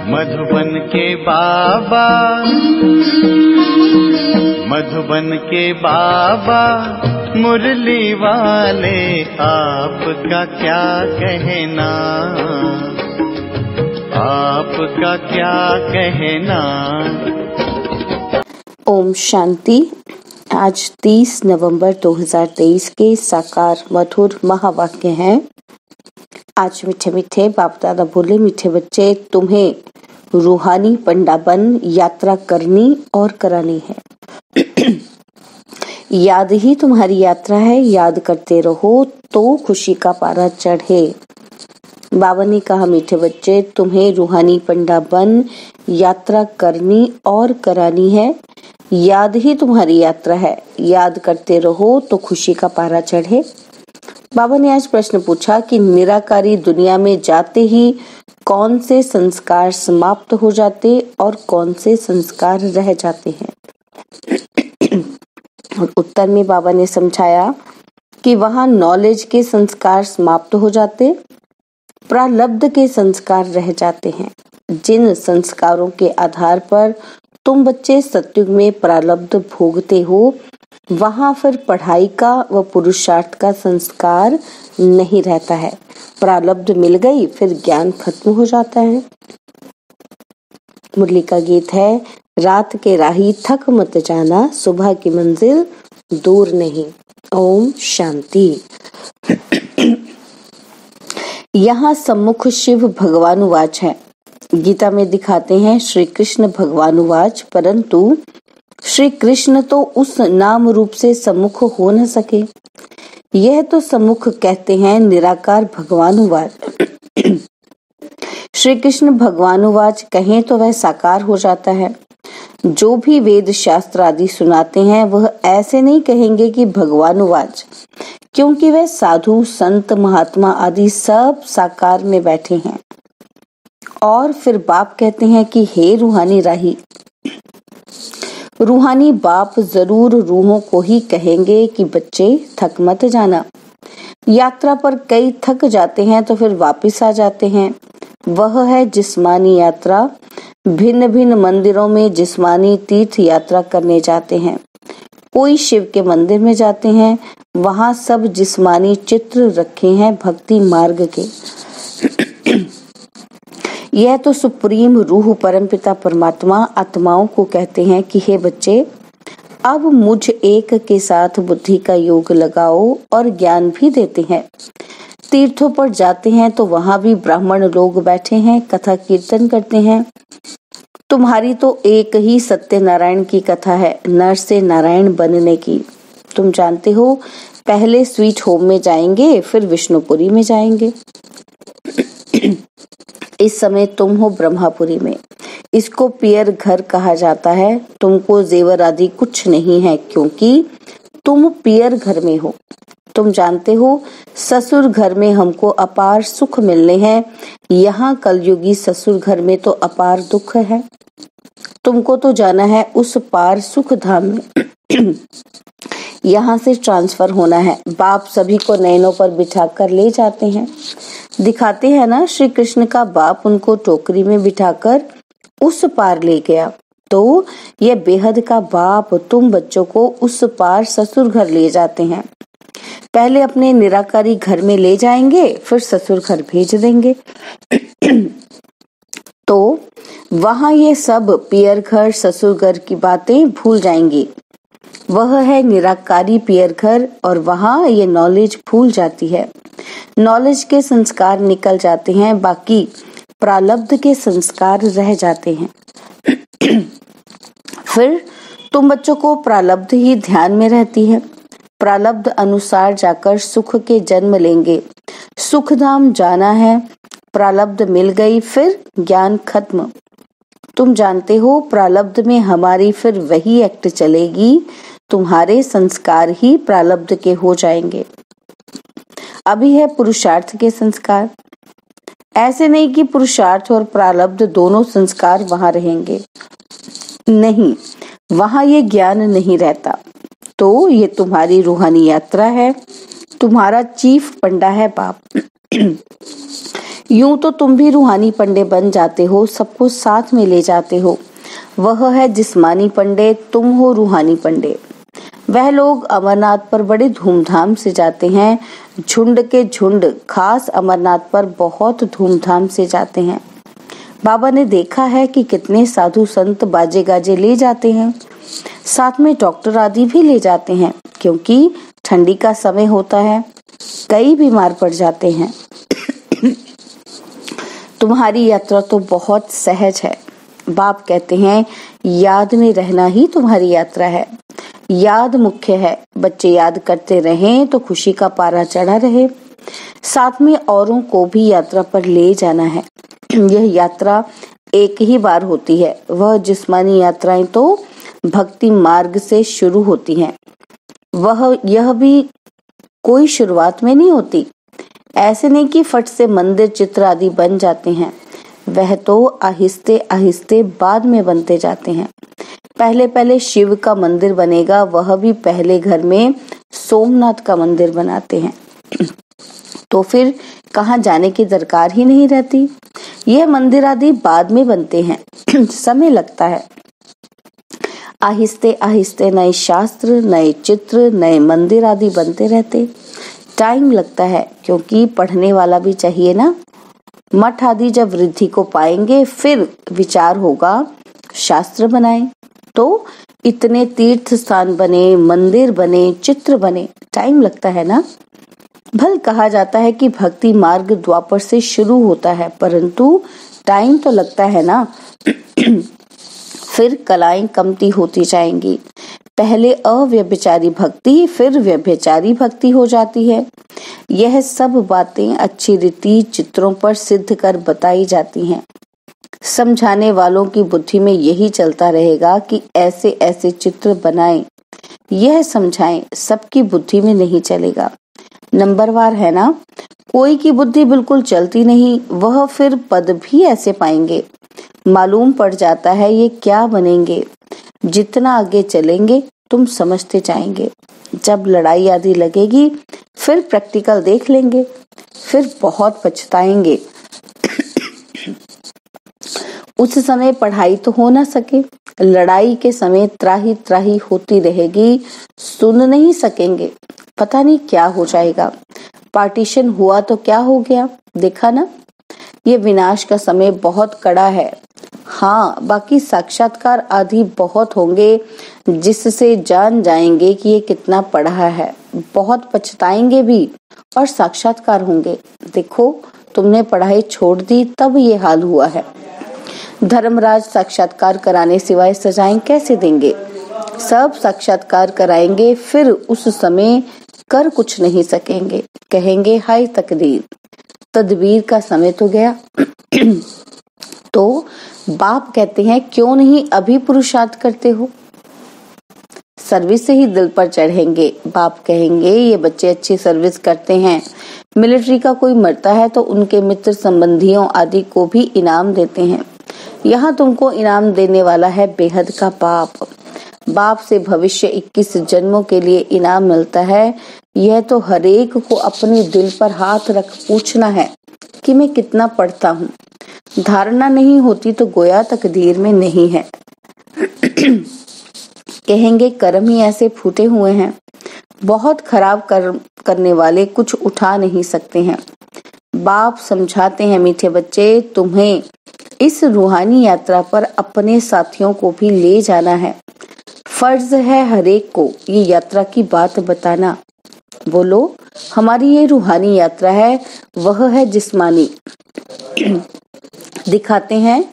मधुबन के बाबा, मधुबन के बाबा मुरली वाले, आपका क्या कहना, आपका क्या कहना। ओम शांति। आज 30 नवंबर 2023 के साकार मधुर महावाक्य हैं। आज मीठे मीठे बाप दादा बोले, मीठे बच्चे, तुम्हें रूहानी पंडाबन यात्रा करनी और करानी है। याद ही तुम्हारी यात्रा है, याद करते रहो तो खुशी का पारा चढ़े। बाबा ने कहा, मीठे बच्चे, तुम्हें रूहानी पंडाबन यात्रा करनी और करानी है। याद ही तुम्हारी यात्रा है, याद करते रहो तो खुशी का पारा चढ़े। बाबा ने आज प्रश्न पूछा कि निराकारी दुनिया में जाते ही कौन से संस्कार समाप्त हो जाते और कौन से संस्कार रह जाते हैं। और उत्तर में बाबा ने समझाया कि वहां नॉलेज के संस्कार समाप्त हो जाते, प्रारब्ध के संस्कार रह जाते हैं। जिन संस्कारों के आधार पर तुम बच्चे सत्युग में प्रारब्ध भोगते हो, वहां फिर पढ़ाई का व पुरुषार्थ का संस्कार नहीं रहता है। प्रारब्ध मिल गई, फिर ज्ञान खत्म हो जाता है। मुरली का गीत है, रात के राही थक मत जाना, सुबह की मंजिल दूर नहीं। ओम शांति। यहाँ सम्मुख शिव भगवानुवाच है। गीता में दिखाते हैं श्री कृष्ण भगवानुवाच, परंतु श्री कृष्ण तो उस नाम रूप से सम्मुख हो न सके। यह तो सम्मुख कहते हैं निराकार भगवानुवाच। श्री कृष्ण भगवानुवाच कहें तो वह साकार हो जाता है। जो भी वेद शास्त्र आदि सुनाते हैं वह ऐसे नहीं कहेंगे कि भगवानुवाच, क्योंकि वह साधु संत महात्मा आदि सब साकार में बैठे हैं। और फिर बाप कहते हैं कि हे रूहानी राही, रूहानी बाप जरूर रूहों को ही कहेंगे कि बच्चे थक मत जाना। यात्रा पर कई थक जाते हैं तो फिर वापस आ जाते हैं। वह है जिस्मानी यात्रा। भिन्न भिन्न मंदिरों में जिस्मानी तीर्थ यात्रा करने जाते हैं। कोई शिव के मंदिर में जाते हैं, वहां सब जिस्मानी चित्र रखे हैं भक्ति मार्ग के। यह तो सुप्रीम रूह परमपिता परमात्मा आत्माओं को कहते हैं कि हे बच्चे, अब मुझ एक के साथ बुद्धि का योग लगाओ, और ज्ञान भी देते हैं। तीर्थों पर जाते हैं तो वहां भी ब्राह्मण लोग बैठे हैं, कथा कीर्तन करते हैं। तुम्हारी तो एक ही सत्यनारायण की कथा है, नर से नारायण बनने की। तुम जानते हो, पहले स्वीट होम में जाएंगे, फिर विष्णुपुरी में जाएंगे। इस समय तुम हो ब्रह्मापुरी में। इसको पियर घर कहा जाता है। तुमको जेवर आदि कुछ नहीं है, क्योंकि तुम पियर घर में हो। तुम जानते हो, ससुर घर में हमको अपार सुख मिलने हैं। यहाँ कलयुगी ससुर घर में तो अपार दुख है। तुमको तो जाना है उस पार सुख धाम में। यहाँ से ट्रांसफर होना है। बाप सभी को नैनों पर बिठा कर ले जाते हैं। दिखाते हैं ना, श्री कृष्ण का बाप उनको टोकरी में बिठाकर उस पार ले गया। तो ये बेहद का बाप तुम बच्चों को उस पार ससुर घर ले जाते हैं। पहले अपने निराकारी घर में ले जाएंगे, फिर ससुर घर भेज देंगे। तो वहां ये सब पियर घर ससुर घर की बातें भूल जाएंगी। वह है निराकारी पियर घर, और वहां ये नॉलेज भूल जाती है। नॉलेज के संस्कार निकल जाते हैं, बाकी प्रारब्ध के संस्कार रह जाते हैं। फिर तुम बच्चों को प्रारब्ध ही ध्यान में रहती है। प्रारब्ध अनुसार जाकर सुख के जन्म लेंगे। सुख धाम जाना है। प्रारब्ध मिल गई, फिर ज्ञान खत्म। तुम जानते हो, प्रारब्ध में हमारी फिर वही एक्ट चलेगी। तुम्हारे संस्कार ही प्रारब्ध के हो जाएंगे। अभी है पुरुषार्थ के संस्कार। ऐसे नहीं कि पुरुषार्थ और प्रारब्ध दोनों संस्कार वहां रहेंगे। नहीं, वहां ये ज्ञान नहीं रहता। तो ये तुम्हारी रूहानी यात्रा है। तुम्हारा चीफ पंडा है बाप। यूं तो तुम भी रूहानी पंडे बन जाते हो, सबको साथ में ले जाते हो। वह है जिस्मानी पंडे, तुम हो रूहानी पंडे। वह लोग अमरनाथ पर बड़े धूमधाम से जाते हैं, झुंड के झुंड खास अमरनाथ पर बहुत धूमधाम से जाते हैं। बाबा ने देखा है कि कितने साधु संत बाजे गाजे ले जाते हैं, साथ में डॉक्टर आदि भी ले जाते हैं, क्योंकि ठंडी का समय होता है, कई बीमार पड़ जाते हैं। तुम्हारी यात्रा तो बहुत सहज है। बाप कहते हैं याद में रहना ही तुम्हारी यात्रा है, याद मुख्य है। बच्चे याद करते रहें तो खुशी का पारा चढ़ा रहे। साथ में औरों को भी यात्रा पर ले जाना है। यह यात्रा एक ही बार होती है। वह जिस्मानी यात्राएं तो भक्ति मार्ग से शुरू होती हैं। यह भी कोई शुरुआत में नहीं होती। ऐसे नहीं कि फट से मंदिर चित्र आदि बन जाते हैं। वह तो आहिस्ते आहिस्ते बाद में बनते जाते हैं। पहले पहले शिव का मंदिर बनेगा, वह भी पहले घर में सोमनाथ का मंदिर बनाते हैं, तो फिर कहाँ जाने की दरकार ही नहीं रहती। यह मंदिर आदि बाद में बनते हैं, समय लगता है। आहिस्ते आहिस्ते नए शास्त्र, नए चित्र, नए मंदिर आदि बनते रहते। टाइम लगता है, क्योंकि पढ़ने वाला भी चाहिए ना। मठ आदि जब वृद्धि को पाएंगे फिर विचार होगा शास्त्र बनाएं। तो इतने तीर्थ स्थान बने, मंदिर बने, चित्र बने, टाइम लगता है ना। भल कहा जाता है कि भक्ति मार्ग द्वापर से शुरू होता है, परंतु टाइम तो लगता है ना। फिर कलाएं कमती होती जाएंगी। पहले अव्यभिचारी भक्ति, फिर व्यभिचारी भक्ति हो जाती है। यह सब बातें अच्छी रीति चित्रों पर सिद्ध कर बताई जाती हैं। समझाने वालों की बुद्धि में यही चलता रहेगा कि ऐसे ऐसे चित्र बनाएं, यह समझाएं, सबकी बुद्धि में नहीं चलेगा। नंबरवार है ना। कोई की बुद्धि बिल्कुल चलती नहीं, वह फिर पद भी ऐसे पाएंगे। मालूम पड़ जाता है ये क्या बनेंगे। जितना आगे चलेंगे तुम समझते जाएंगे। जब लड़ाई आदि लगेगी फिर प्रैक्टिकल देख लेंगे, फिर बहुत पछताएंगे। उस समय पढ़ाई तो हो ना सके, लड़ाई के समय त्राही त्राही होती रहेगी, सुन नहीं सकेंगे, पता नहीं क्या हो जाएगा। पार्टीशन हुआ तो क्या हो गया, देखा ना। ये विनाश का समय बहुत कड़ा है। हाँ, बाकी साक्षात्कार आदि बहुत होंगे, जिससे जान जाएंगे कि ये कितना पढ़ा है। बहुत पछताएंगे भी और साक्षात्कार होंगे। देखो, तुमने पढ़ाई छोड़ दी तब ये हाल हुआ है। धर्मराज साक्षात्कार कराने सिवाय सजाएं कैसे देंगे। सब साक्षात्कार कराएंगे, फिर उस समय कर कुछ नहीं सकेंगे। कहेंगे हाय तकदीर, तदबीर का समय तो गया। तो बाप कहते हैं क्यों नहीं अभी पुरुषार्थ करते हो। सर्विस से ही दिल पर चढ़ेंगे। बाप कहेंगे ये बच्चे अच्छी सर्विस करते हैं। मिलिट्री का कोई मरता है तो उनके मित्र संबंधियों आदि को भी इनाम देते हैं। यहाँ तुमको इनाम देने वाला है बेहद का बाप। बाप से भविष्य 21 जन्मों के लिए इनाम मिलता है। यह तो हरेक को अपने दिल पर हाथ रख पूछना है कि मैं कितना पढ़ता हूँ। धारणा नहीं होती तो गोया तकदीर में नहीं है। कहेंगे कर्म ही ऐसे फूटे हुए हैं। बहुत खराब कर्म करने वाले कुछ उठा नहीं सकते हैं। बाप समझाते हैं मीठे बच्चे, तुम्हें इस रूहानी यात्रा पर अपने साथियों को भी ले जाना है। फर्ज है हरेक को ये यात्रा की बात बताना। बोलो, हमारी ये रूहानी यात्रा है, वह है जिस्मानी। दिखाते हैं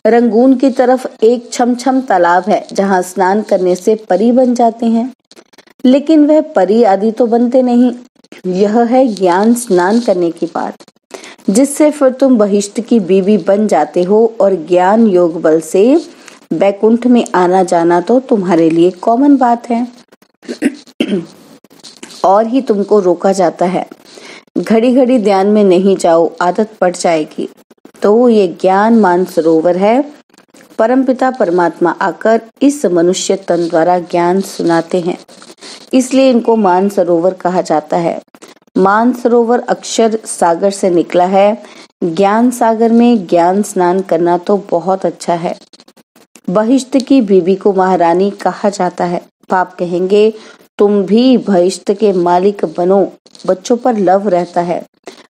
रंगून की तरफ एक छमछम तालाब है, जहाँ स्नान करने से परी बन जाते हैं। लेकिन वह परी आदि तो बनते नहीं। यह है ज्ञान स्नान करने की बात, जिससे फिर तुम बहिष्ठ की बीवी बन जाते हो और ज्ञान योग बल से बैकुंठ में आना जाना तो तुम्हारे लिए कॉमन बात है। और ही तुमको रोका जाता है, घड़ी घड़ी ध्यान में नहीं जाओ, आदत पड़ जाएगी। तो ये ज्ञान मानसरोवर है। परमपिता परमात्मा आकर इस मनुष्य तन द्वारा ज्ञान सुनाते हैं, इसलिए इनको मानसरोवर कहा जाता है। मानसरोवर अक्षर सागर से निकला है। ज्ञान सागर में ज्ञान स्नान करना तो बहुत अच्छा है। बहिष्त की बीबी को महारानी कहा जाता है। बाप कहेंगे तुम भी बहिष्त के मालिक बनो। बच्चों पर लव रहता है,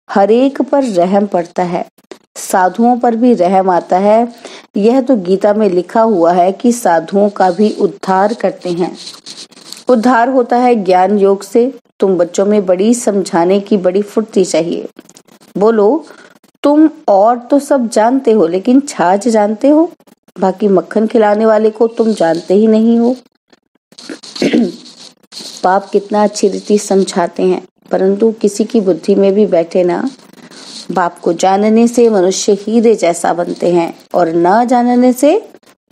हर एक पर रहम पड़ता है, साधुओं पर भी रहम आता है। यह तो गीता में लिखा हुआ है कि साधुओं का भी उद्धार करते हैं। उद्धार होता है ज्ञान योग से। तुम बच्चों में बड़ी समझाने की बड़ी फुर्ती चाहिए। बोलो तुम और तो सब जानते हो, लेकिन छाछ जानते हो? बाकी मक्खन खिलाने वाले को तुम जानते ही नहीं हो। बाप कितना अच्छी रीति समझाते हैं, परंतु किसी की बुद्धि में भी बैठे ना। बाप को जानने से मनुष्य हीरे जैसा बनते हैं और न जानने से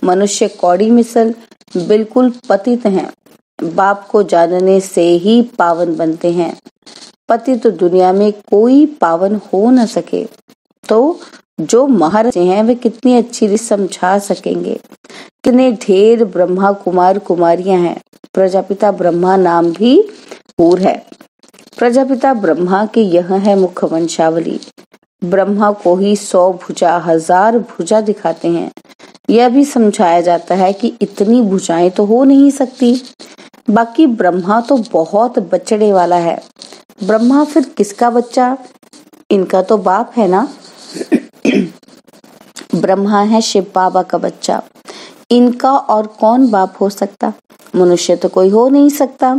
मनुष्य कौड़ी मिसल बिल्कुल पतित हैं। बाप को जानने से ही पावन बनते हैं। पतित तो दुनिया में कोई पावन हो न सके। तो जो महाराज हैं वे कितनी अच्छी समझा सकेंगे। कितने ढेर ब्रह्मा कुमार कुमारियां हैं। प्रजापिता ब्रह्मा नाम भी पूर है। प्रजापिता ब्रह्मा के यह है मुख्य वंशावली। ब्रह्मा को ही 100 भुजा 1000 भुजा दिखाते हैं। यह भी समझाया जाता है कि इतनी भुजाएं तो हो नहीं सकती। बाकी ब्रह्मा तो बहुत बचड़े वाला है। ब्रह्मा फिर किसका बच्चा? इनका तो बाप है ना। ब्रह्मा है शिव बाबा का बच्चा। इनका और कौन बाप हो सकता? मनुष्य तो कोई हो नहीं सकता।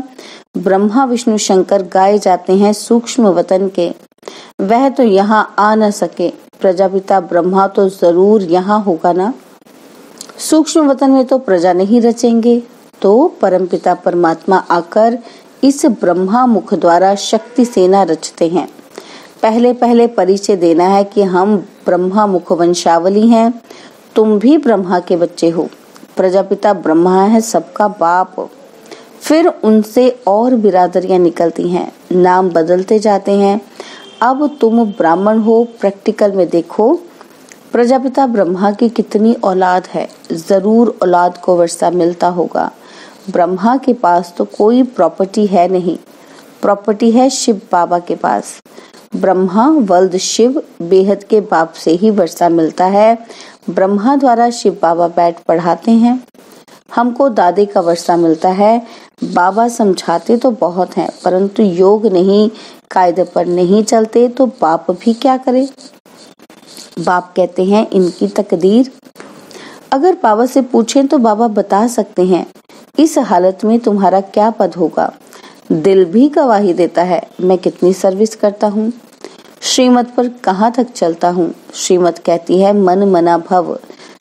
ब्रह्मा विष्णु शंकर गाए जाते हैं सूक्ष्म वतन के। वह तो यहाँ आ न सके। प्रजापिता ब्रह्मा तो जरूर यहाँ होगा ना। सूक्ष्म वतन में तो प्रजा नहीं रचेंगे, तो परमपिता परमात्मा आकर इस ब्रह्मा मुख द्वारा शक्ति सेना रचते हैं। पहले पहले परिचय देना है कि हम ब्रह्मा मुख वंशावली हैं। तुम भी ब्रह्मा के बच्चे हो। प्रजापिता ब्रह्मा है सबका बाप। फिर उनसे और बिरादरियां निकलती हैं, नाम बदलते जाते हैं। अब तुम ब्राह्मण हो, प्रैक्टिकल में देखो प्रजापिता ब्रह्मा की कितनी औलाद है। जरूर औलाद को वर्षा मिलता होगा। ब्रह्मा के पास तो कोई प्रॉपर्टी है नहीं, प्रॉपर्टी है शिव बाबा के पास। ब्रह्मा वल्द शिव बेहद के बाप से ही वर्षा मिलता है। ब्रह्मा द्वारा शिव बाबा बैठ पढ़ाते हैं। हमको दादे का वर्षा मिलता है। बाबा समझाते तो बहुत हैं, परंतु योग नहीं, कायदे पर नहीं चलते, तो बाप भी क्या करे। बाप कहते हैं इनकी तकदीर। अगर बाबा से पूछें तो बाबा बता सकते हैं इस हालत में तुम्हारा क्या पद होगा। दिल भी गवाही देता है मैं कितनी सर्विस करता हूँ, श्रीमत पर कहाँ तक चलता हूँ। श्रीमत कहती है मन मना भव।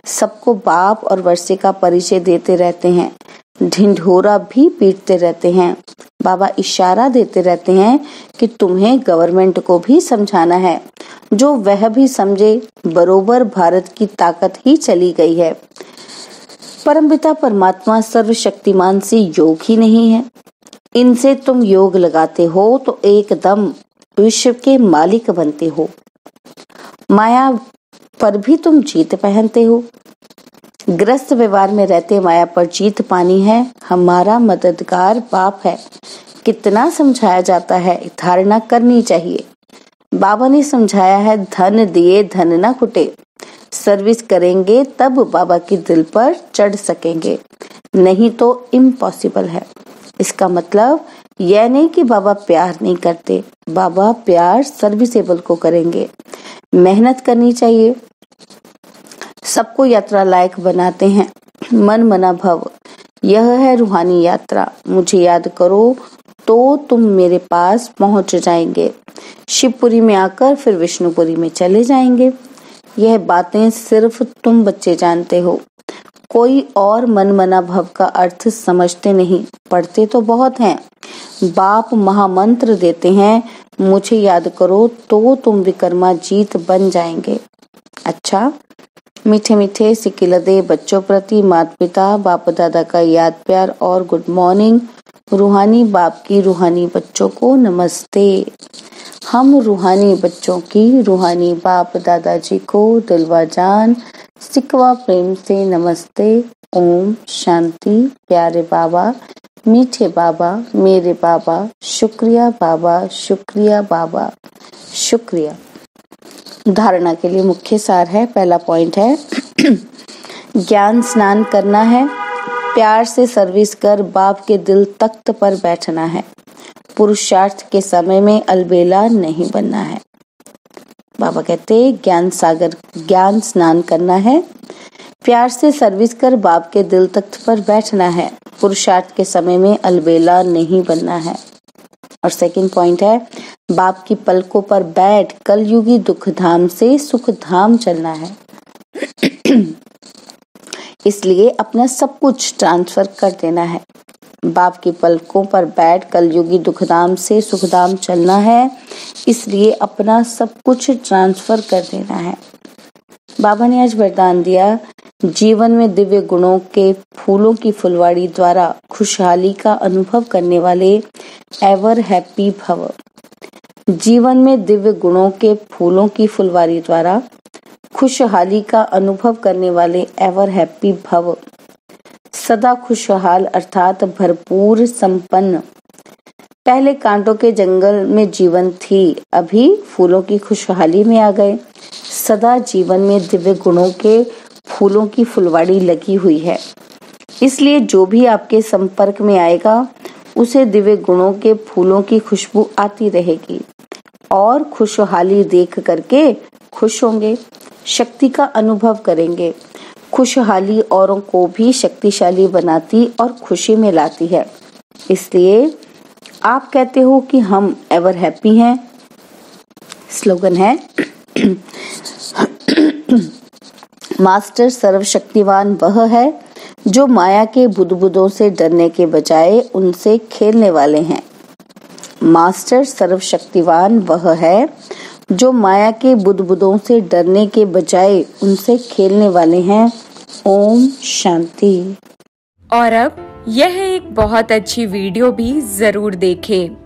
सबको बाप और वर्षे का परिचय देते रहते हैं, ढिंढोरा भी पीटते रहते हैं। बाबा इशारा देते रहते हैं कि तुम्हें गवर्नमेंट को भी समझाना है, जो वह भी समझे। बरोबर भारत की ताकत ही चली गई है। परमपिता परमात्मा सर्वशक्तिमान से योग ही नहीं है। इनसे तुम योग लगाते हो तो एकदम विश्व के मालिक बनते हो। माया पर भी तुम जीत पहनते हो। ग्रस्त व्यवहार में रहते माया पर जीत पानी है। हमारा मददगार बाप है। कितना समझाया जाता है, धारणा करनी चाहिए। बाबा ने समझाया है धन दिए धन न खुटे। सर्विस करेंगे तब बाबा की दिल पर चढ़ सकेंगे, नहीं तो इम्पॉसिबल है। इसका मतलब यह नहीं कि बाबा प्यार नहीं करते। बाबा प्यार सर्विसेबल को करेंगे। मेहनत करनी चाहिए। सबको यात्रा लायक बनाते हैं। मन मना भव, यह है रूहानी यात्रा। मुझे याद करो तो तुम मेरे पास पहुंच जाएंगे। शिवपुरी में आकर फिर विष्णुपुरी में चले जाएंगे। यह बातें सिर्फ तुम बच्चे जानते हो। कोई और मन मना भव का अर्थ समझते नहीं। पढ़ते तो बहुत हैं। बाप महामंत्र देते हैं मुझे याद करो तो तुम विकर्मा जीत बन जाएंगे। अच्छा, मीठे मीठे सिकिलदे बच्चों प्रति माता पिता बाप दादा का याद प्यार और गुड मॉर्निंग। रूहानी बाप की रूहानी बच्चों को नमस्ते। हम रूहानी बच्चों की रूहानी बाप दादाजी को दिलवा जान सिकवा प्रेम से नमस्ते। ओम शांति। प्यारे बाबा, मीठे बाबा, मेरे बाबा, शुक्रिया बाबा, शुक्रिया बाबा, शुक्रिया। धारणा के लिए मुख्य सार है। पहला पॉइंट है ज्ञान स्नान करना है, प्यार से सर्विस कर बाप के दिल तख्त पर बैठना है, पुरुषार्थ के समय में अलबेला नहीं बनना है। बाबा कहते ज्ञान स्नान करना है, प्यार से सर्विस कर बाप के दिल तख्त पर बैठना है, पुरुषार्थ के समय में अलबेला नहीं बनना है। और सेकंड पॉइंट है बाप की पलकों पर बैठ कलयुगी दुख धाम से सुख धाम चलना है। इसलिए अपना सब कुछ ट्रांसफर कर देना है। बाप की पलकों पर बैठ कलयुगी दुखधाम से सुखधाम चलना है, इसलिए अपना सब कुछ ट्रांसफर कर देना है। बाबा ने आज वरदान दिया, जीवन में दिव्य गुणों के फूलों की फुलवाड़ी द्वारा खुशहाली का अनुभव करने वाले एवर हैप्पी भव। जीवन में दिव्य गुणों के फूलों की फुलवाड़ी द्वारा खुशहाली का अनुभव करने वाले एवर हैप्पी भव। सदा खुशहाल अर्थात भरपूर संपन्न। पहले कांटों के जंगल में जीवन थी, अभी फूलों की खुशहाली में आ गए। सदा जीवन में दिव्य गुणों के फूलों की फुलवाड़ी लगी हुई है, इसलिए जो भी आपके संपर्क में आएगा उसे दिव्य गुणों के फूलों की खुशबू आती रहेगी और खुशहाली देख करके खुश होंगे, शक्ति का अनुभव करेंगे। खुशहाली औरों को भी शक्तिशाली बनाती और खुशी में लाती है। इसलिए आप कहते हो कि हम एवर हैप्पी हैं। स्लोगन है मास्टर सर्वशक्तिवान वह है जो माया के बुदबुदों से डरने के बजाय उनसे खेलने वाले हैं। मास्टर सर्वशक्तिवान वह है जो माया के बुदबुदों से डरने के बजाय उनसे खेलने वाले हैं। ओम शांति। और अब यह एक बहुत अच्छी वीडियो भी जरूर देखें।